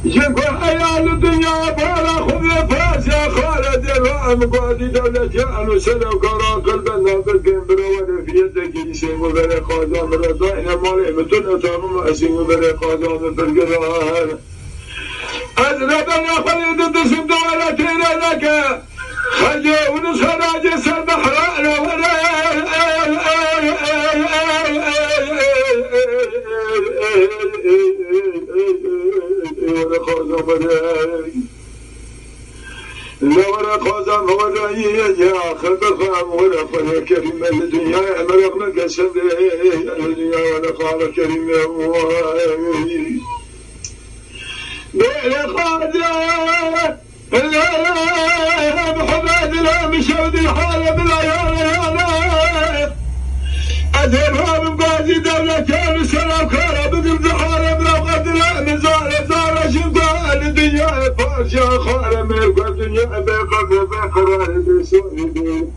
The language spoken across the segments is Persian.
جنكو حيال الدنيا بالا خذ فاس يا خالد الرام قاضي دولتي أنا سلو كرا قلبنا بالقيم بروانا في يدك يسيم وبري قادم رضاينا مالي متن أتامم أسيم وبري قادم بالقرآن أزربنا خليد الدسم دولتين لك خلي ونسخنا جسر بحران ولا ولا قازم ولا يا خبخام ولا خلي كريم الدنيا مرقنا قسم الدنيا ولا قال كريم بيل خاجة محمد لا مشود الحالة بالعيال أذهبها من قاضي دولة كان سلام كان بقلب حالة من أوقات لا نزال زال شمال الدنيا فارشا خالة ملك الدنيا بقبل بقرار بسوني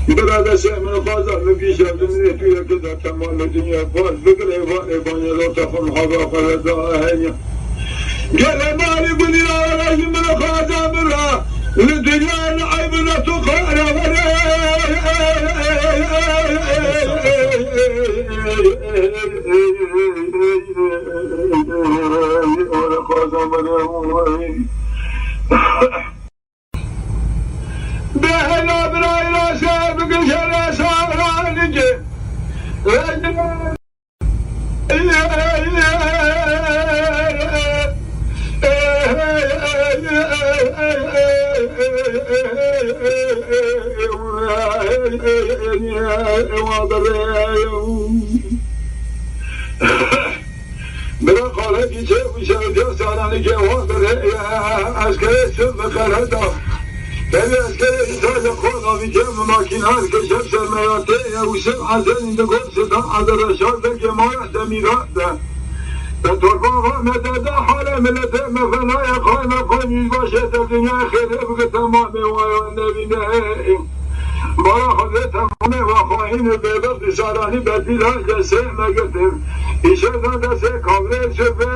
برادة سيمن خازن نبي شاب من فيها كذا تمام الدنيا فاز بقل إيوان بانيا لو تخون حقا قلدها قال مالي قل يا رجل من خازن برا الدنيا العيبنا تقال ولا خازن برا بهنا بلا إلى سابق شلا سارانك بلا قالك شيء وشاهد سارانك وادر عسكري سب خلده بله اسکره ایتاز خود میگه مماکین هر که شب سرمیاته و سب حسن اینده گفت ستم از رشاد به جماعت میراد به طرفان مدده حال ملت مفنای قایم فانیز باشه تا دنیا خیره بگه تمام وایان نبینه بارا خود تمام و خواهین بیبق سارانی بدیل ها جسه مگتر ایشه دسته کامل شفه